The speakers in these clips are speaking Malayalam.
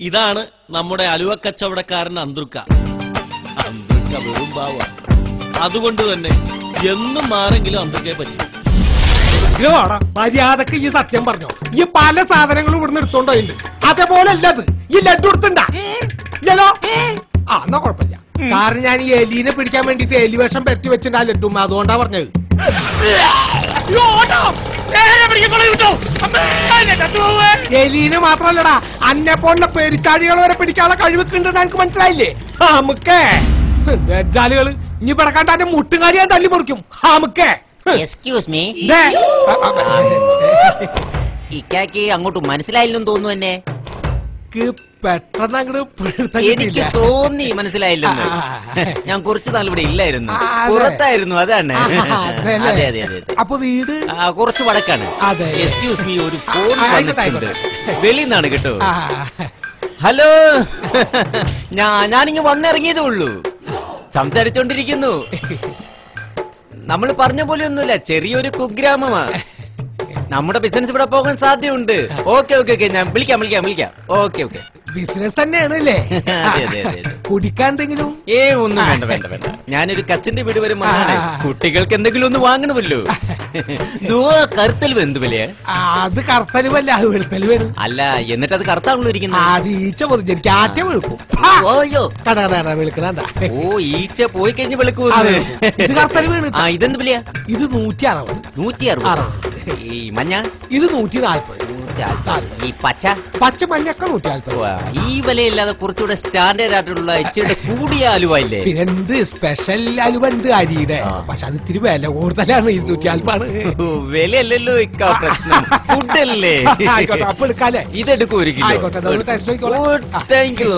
ഇതാണ് നമ്മുടെ അലുവ കച്ചവടക്കാരൻ അന്തൃക്ക. വെറും പാവ. അതുകൊണ്ട് തന്നെ എന്നും മാറെങ്കിലും അന്തൃക്കയെ പറ്റി. മര്യാദക്ക് ഈ സത്യം പറഞ്ഞോ. ഈ പല സാധനങ്ങളും ഇവിടുന്ന് എടുത്തോണ്ടോണ്ട്. അതേപോലെ അല്ലത് ഈ ലഡു എടുത്തുണ്ടാ ഇല്ലല്ലോ. എന്നാ കുഴപ്പമില്ല. കാരണം ഞാൻ ഈ എലീനെ പിടിക്കാൻ വേണ്ടിട്ട് എലി വേഷം പറ്റി വെച്ചിട്ട് ആ ലഡു അതുകൊണ്ടാ പറഞ്ഞത്. എലീനെ മാത്രല്ലടാ, അന്നെ പോലുള്ള പെരിച്ചാടികൾ വരെ പിടിക്കാനുള്ള കഴിവൊക്കെണ്ടെന്ന് എനിക്ക് മനസ്സിലായില്ലേ? നമുക്കേ വെച്ചാലുകള് ഇനി പിടക്കാണ്ട് അന്റെ മുട്ടുകാരി ഞാൻ തല്ലി മുറിക്കും. നമുക്കേ എക്സ്ക്യൂസ് മീ, ഇക്കാക്ക് അങ്ങോട്ട് മനസ്സിലായില്ലെന്ന് തോന്നുന്നു. എന്നെ പെട്ടെന്ന് അങ്ങോട്ട് എനിക്ക് തോന്നി മനസ്സിലായില്ലെന്ന്. ഞാൻ കുറച്ചു നാൾ ഇവിടെ ഇല്ലായിരുന്നു, പുറത്തായിരുന്നു. അതാണ്. അതെ അതെ അതെ. അപ്പൊ വീട് കുറച്ച് വടക്കാണ്. എക്സ്ക്യൂസ് മീ, ഒരു ഫോൺ വന്നിട്ടുണ്ട് വെളിയിൽ നിന്നാണ് കേട്ടോ. ഹലോ, ഞാനിങ്ങ് വന്നിറങ്ങിയതേ ഉള്ളൂ. സംസാരിച്ചോണ്ടിരിക്കുന്നു. നമ്മൾ പറഞ്ഞ പോലെ ഒന്നുമില്ല, ചെറിയൊരു കുഗ്രാമമാണ്. നമ്മുടെ ബിസിനസ് ഇവിടെ പോകാൻ സാധ്യതയുണ്ട്. ഓക്കെ ഓക്കെ ഓക്കെ, ഞാൻ വിളിക്കാം. Okay okay. ബിസിനസ് തന്നെയാണ് അല്ലേ? കുടിക്കാൻ എന്തെങ്കിലും? ഒന്നും വേണ്ട വേണ്ട വേണ്ട. ഞാനൊരു കസിന്റെ വീട് വരെ വന്നാണ്. കുട്ടികൾക്ക് എന്തെങ്കിലും ഒന്ന് വാങ്ങണമല്ലോ. കറുത്തലുവ് എന്ത് വിലയാ? അത് കറുത്തലുവല്ല, അത് വെളുത്തല് വേണം. അല്ല, എന്നിട്ട് അത് കറുത്താണല്ലോ ഇരിക്കുന്നത്. അത് ഈച്ച പൊതിഞ്ഞിരിക്കും, ആറ്റ വെളുക്കും. വെളുക്കണ. ഓ, ഈച്ച പോയി കഴിഞ്ഞ് വെളുക്കും. ഇത് കറുത്തല് വീണ്. ഇതെന്ത് വിലയാ? ഇത് 160. 160. ഈ മഞ്ഞ? ഇത് 140. ഈ പച്ച? പച്ച മഞ്ഞൊക്കെ 140. ഈ വിലയില്ലാതെ കുറച്ചുകൂടെ സ്റ്റാൻഡേർഡ് ആയിട്ടുള്ള ഇച്ചിരി കൂടിയ അലുവ ഇല്ലേ? പിന്നെ സ്പെഷ്യൽ അലുവ ഉണ്ട് അരിയുടെ, പക്ഷെ അത് ഇത്തിരി വില കൂടുതലാണ്. 240. വിലയല്ലല്ലോ പ്രശ്നം, ഫുഡല്ലേ. അപ്പൊ എടുക്കാല്ലേ? ഇതെടുക്കും 1 കിലോ. Thank you.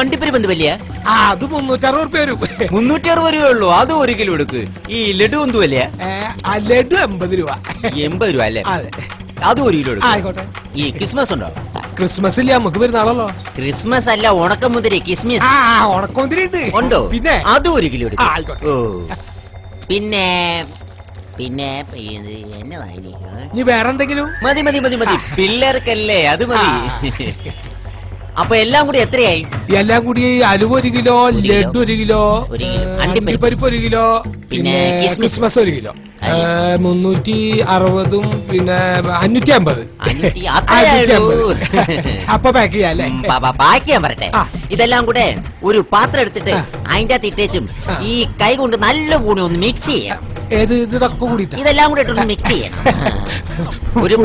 അണ്ടിപ്പരിപ്പ് എന്ത് വലിയ? അത് 360 രൂപ വരും. 360 രൂപ ഉള്ളൂ. അത് 1 കിലോ എടുക്ക്. ഈ ലഡു എന്ത് വലിയ? ലഡു 80 രൂപ. 80 രൂപ അല്ലേ? അത് 1 കിലോ എടുക്കും. ഈ ക്രിസ്മസ് ഉണ്ടോ? ക്രിസ്മസ് ഇല്ല, നമുക്ക് പെരുന്നാളല്ലോ. ക്രിസ്മസ് അല്ല, ഉണക്കമുതിരി. ക്രിസ്മസ് ഉണക്കമുതിരി ഉണ്ടോ? പിന്നെ അത് 1 കിലോ എടുക്കും. ഓ, പിന്നെ നീ വേറെ എന്തെങ്കിലും? മതി. പിള്ളേർക്കല്ലേ, അത് മതി. അപ്പൊ എല്ലാം കൂടി എത്രയായി? എല്ലാം കൂടി അലുവ 1 കിലോ, ലഡു 1 കിലോ, അണ്ടിപ്പരിപ്പ് 1 കിലോ, പിന്നെ ക്രിസ്മസ് 1 കിലോ. 360 പിന്നെ 550. അപ്പൊ പാക്ക് ചെയ്യാല്ലേ? പാക്ക് ചെയ്യാൻ പറട്ടെ. ഇതെല്ലാം കൂടെ ഒരു പാത്രം എടുത്തിട്ട് അതിന്റെ അകത്ത് ഇട്ടേച്ചും ഈ കൈ കൊണ്ട് നല്ല കൂടി ഒന്ന് മിക്സ് ചെയ്യാം. ഇതൊക്കെ കൂടിയിട്ട് ഇതെല്ലാം കൂടെ ഇട്ടൊന്ന് മിക്സ് ചെയ്യണം. ഒരു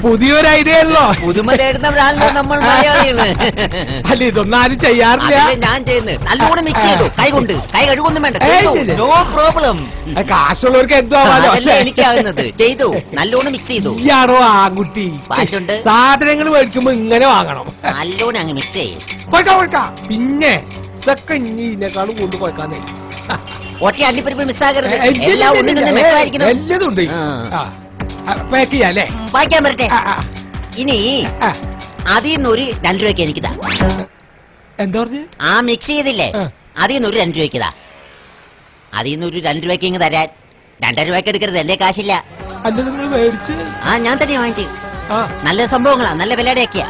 പുതിയൊരു ഐഡിയ ആണല്ലോ. പുതുമ തേടുന്നവരാണല്ലോ നമ്മൾ മലയാളികള്. അല്ല, ഇതൊന്നും ആരും ചെയ്യാറില്ല. ഞാൻ ചെയ്യുന്നത് നല്ലോണം മിക്സ് ചെയ്തു. കൈ കൊണ്ട്. കൈ കഴുകൊന്നും വേണ്ട, നോ പ്രോബ്ലം. കാശുള്ളവർക്ക് എന്തോ എനിക്കാകുന്നത്. ചെയ്തു, നല്ലോണം മിക്സ് ചെയ്തു. യാണോ ആൺകുട്ടി? സാധനങ്ങൾ മേടിക്കുമ്പോ ഇങ്ങനെ വാങ്ങണം. നല്ലോണം അങ്ങ് മിക്സ് ചെയ്യും. പിന്നെ ഇതൊക്കെ ഇതിനേക്കാളും കൊണ്ട് പോയിക്കാന്നേ. ഒറ്റ അണ്ടിപ്പരിപ്പ് മിസ്സാകരുത്. എല്ലാം എല്ലതും ഉണ്ട്. പാക്ക് ചെയ്യാല്ലേ? പാക്കാൻ പറ്റട്ടെ. ഇനി അതിൽ നിന്ന് ഒരു 2 രൂപയ്ക്ക് എനിക്കിതാ. എന്താ പറഞ്ഞു? ആ മിക്സ് ചെയ്തില്ലേ, അതിൽ നിന്ന് ഒരു 2 രൂപയ്ക്കിതാ. അതിൽ നിന്ന് ഒരു 2 രൂപയ്ക്ക് ഇങ്ങ് തരാൻ. 2 രൂപയ്ക്ക് എടുക്കരുത്, എന്റെ കാശില്ല. ഞാൻ തന്നെ വാങ്ങിച്ചു. നല്ല സംഭവങ്ങളാ, നല്ല വിലയുടെയൊക്കെയാ.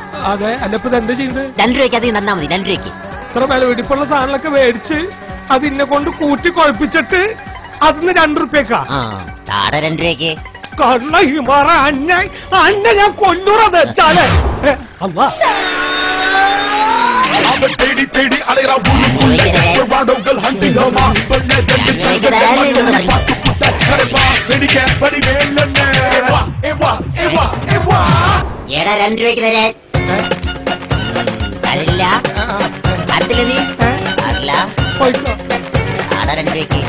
2 രൂപയ്ക്ക് അതിൽ തന്നാ മതി. 2 രൂപയ്ക്ക് ഇത്ര വില പിടിപ്പുള്ള സാധനങ്ങളൊക്കെ മേടിച്ച് അതിനെ കൊണ്ട് കൂട്ടി കുഴപ്പിച്ചിട്ട് അതിന് 2 രൂപയ്ക്കാ. 2 രൂപയ്ക്ക് അന്നെ ഞാൻ കൊല്ലുറത് വെച്ചാലേ. ഏടാ 2 രൂപയ്ക്ക് തരാൻ തരില്ല. തരത്തില്ല നീ? തരില്ല. 2 രൂപയ്ക്ക്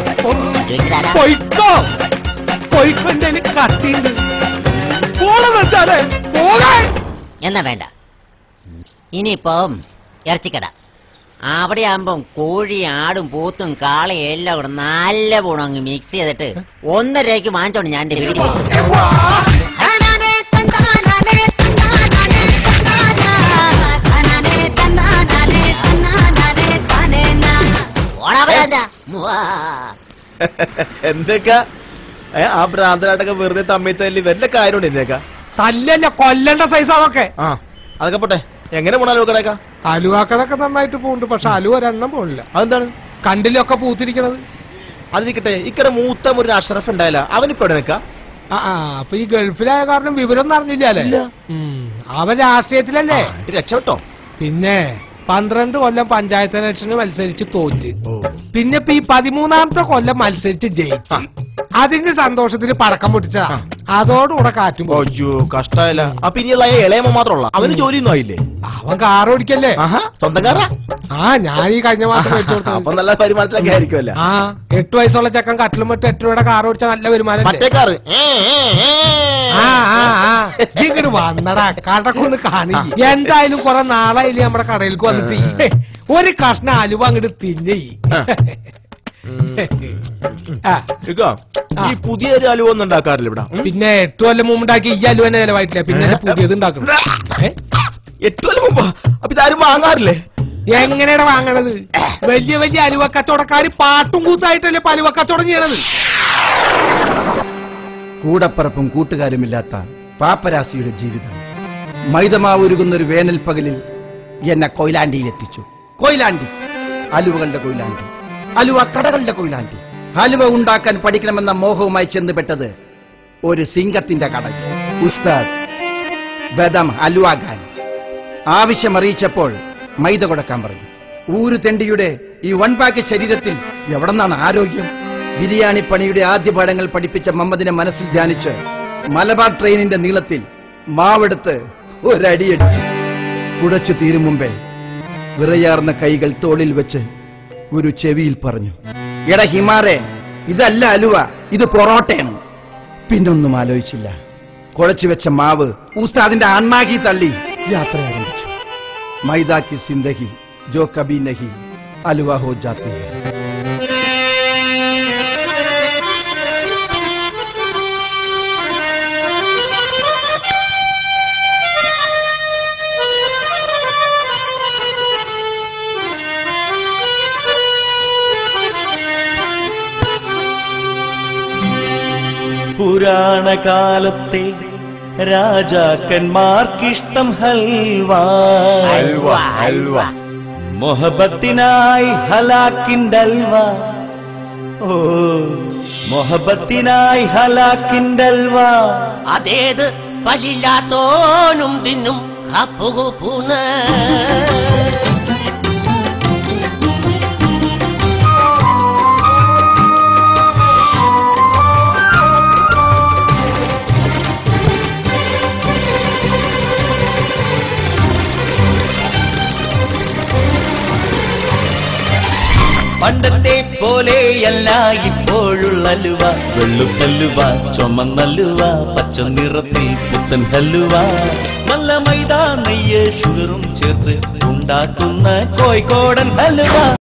എന്നാ വേണ്ട. ഇനിയിപ്പം ഇറച്ചിക്കട. അവിടെ ആകുമ്പം കോഴി, ആടും, പോത്തും, കാളയും എല്ലാം കൂടെ നല്ല പോണം അങ്ങ് മിക്സ് ചെയ്തിട്ട് 1 രൂപയ്ക്ക് വാങ്ങിച്ചോണ്ട് ഞാൻ എന്റെ വീട്ടിൽ. എന്തൊക്കെ ആ ഭ്രാന്തനായിട്ടൊക്കെ വെറുതെ തമ്മിൽ തല്ലി വല്ല കാര്യമുണ്ട്? എന്തൊക്കെ തല്ലല്ല, കൊല്ലണ്ട സൈസ് അതൊക്കെ. അതൊക്കെ പോട്ടെ, എങ്ങനെ പോണ അലുവക്കടയൊക്കെ? അലുവാക്കടൊക്കെ നന്നായിട്ട് പോകുന്നുണ്ട്. പക്ഷെ അലുവ ഒരെണ്ണം പോണില്ല. അതെന്താണ്? കണ്ടിലൊക്കെ പൂത്തിരിക്കണത്. അതിരിക്കട്ടെ, ഇക്കടെ മൂത്ത ഒരു അഷ്റഫ് ഉണ്ടായില്ല, അവനിപ്പോ എവിടെ നിൽക്കാ? അപ്പൊ ഈ ഗൾഫിലായ കാരണം വിവരമൊന്നും അറിഞ്ഞില്ലേ? അവൻ രാഷ്ട്രീയത്തിലല്ലേ? രക്ഷപ്പെട്ടോ? പിന്നെ 12 കൊല്ലം പഞ്ചായത്ത് ഇലക്ഷന് മത്സരിച്ച് തോറ്റ്. പിന്നെ ഇപ്പൊ ഈ 13ാമത്തെ കൊല്ലം മത്സരിച്ച് ജയിച്ചു. അതിന്റെ സന്തോഷത്തിന് പടക്കം പൊട്ടിച്ചതാ. അതോടുകൂടെ കാറ്റും. അയ്യോ കഷ്ടായില്ല. അപ്പൊ ഇനിയുള്ള ഇളയമ മാത്രമുള്ള അവന് ജോലിയൊന്നും ആയില്ലേ? അവൻ കാർ ഓടിക്കല്ലേ? സ്വന്തം കാറാ? ഞാൻ ഈ കഴിഞ്ഞ മാസം മേടിച്ചു. അപ്പൊ നല്ല വരുമാനത്തിലൊക്കെ ആയിരിക്കുമല്ലേ? 8 വയസ്സുള്ള ചെക്കൻ കട്ടിലും മറ്റും 8 രൂപയുടെ കാർ ഓടിച്ചാൽ നല്ല വരുമാനം. മറ്റേ കാറ് ഇങ്ങോട്ട് വന്നടാ, കടക്കൊന്ന് കാണി. എന്തായാലും കുറെ നാളായില്ലേ നമ്മുടെ കടയിലേക്ക് വന്നിട്ട് ഒരു കഷ്ണം അലുവ അങ്ങോട്ട് തിന്നേ. ഈ പുതിയൊരു അലുവ ഒന്നും ഉണ്ടാക്കാറില്ല ഇവിടെ. പിന്നെ 8 കൊല്ലം മുമ്പ് ഉണ്ടാക്കി ഈ അലുവനെ ചെലവായിട്ടില്ല. പിന്നെ പുതിയത് ഉണ്ടാക്കണം. 8 കൊല്ലം മുമ്പ്? അപ്പൊ ഇതാരും വാങ്ങാറില്ലേ? എങ്ങനെയാണ് വാങ്ങണത്? വലിയ വലിയ അലുവ കച്ചവടക്കാര് പാട്ടും കൂത്തായിട്ടല്ലേ അലുവ കച്ചവടം ചെയ്യണത്. കൂടപ്പറപ്പും കൂട്ടുകാരുമില്ലാത്ത പാപ്പരാസിയുടെ ജീവിതം മൈദമാവ് ഉരുകുന്നൊരു വേനൽ പകലിൽ എന്നെ കൊയിലാണ്ടിയിലെത്തിച്ചു. കൊയിലാണ്ടി, അലുവകളുടെ കൊയിലാണ്ടി, അലുവ കടകളുടെ കൊയിലാണ്ടി. ഹലുവ ഉണ്ടാക്കാൻ പഠിക്കണമെന്ന മോഹവുമായി ചെന്നുപെട്ടത് ഒരു സിംഗത്തിന്റെ കടയിൽ. ഉസ്താദ് ബദം അലുവ ഖാൻ ആവശ്യം അറിയിച്ചപ്പോൾ മൈദ കൊടുക്കാൻ പറഞ്ഞു. ഊരു തെണ്ടിയുടെ ഈ വൺപാക്ക് ശരീരത്തിൽ എവിടെന്നാണ് ആരോഗ്യം? ബിരിയാണി പണിയുടെ ആദ്യ പാഠങ്ങൾ പഠിപ്പിച്ച മമ്മദിനെ മനസ്സിൽ ധ്യാനിച്ച് മലബാർ ട്രെയിനിന്റെ നീളത്തിൽ മാവെടുത്ത് ഒരടിയടിച്ചു. കുടച്ചു തീരും മുമ്പേ വിറയാർന്ന കൈകൾ തോളിൽ വെച്ച് ഒരു ചെവിയിൽ പറഞ്ഞു, എടാ ഹിമാറെ, ഇതല്ല അലുവ, ഇത് പൊറോട്ടയാണ്. പിന്നൊന്നും ആലോചിച്ചില്ല. കുഴച്ചു വെച്ച മാവ് ഉസ്താദിന്റെ അണ്ണാക്കി തള്ളി യാത്ര ആരംഭിച്ചു. മൈദാക്കി സിന്ദഹി ജോ കബി നഹി അലുവ ഹോ ജാത്തി ഹൈ. പുരാണകാലത്തെ രാജാക്കന്മാർക്കിഷ്ടം ഹൽവ. ഹൽവ ഹൽവ മൊഹബത്തിനായി ഹലാക്കിൻ്റെ അൽവ. ഓ മൊഹബത്തിനായി ഹലാക്കിൻ്റെ അൽവ. അതേത് പലില്ലാത്തോനും തിന്നും ഹപ്പുകൂപ്പുന. പണ്ടത്തെ പോലെയല്ല ഇപ്പോഴുള്ള ഹലുവ. വെള്ളുക്കല്ലുവ, ചുമന്നല്ലുവ, പച്ച നിറത്തിൽ പുത്തൻ ഹലുവ. നല്ല മൈദ, നെയ്യ്, ഷുഗറും ചേർത്ത് ഉണ്ടാക്കുന്ന കോഴിക്കോടൻ ഹലുവ.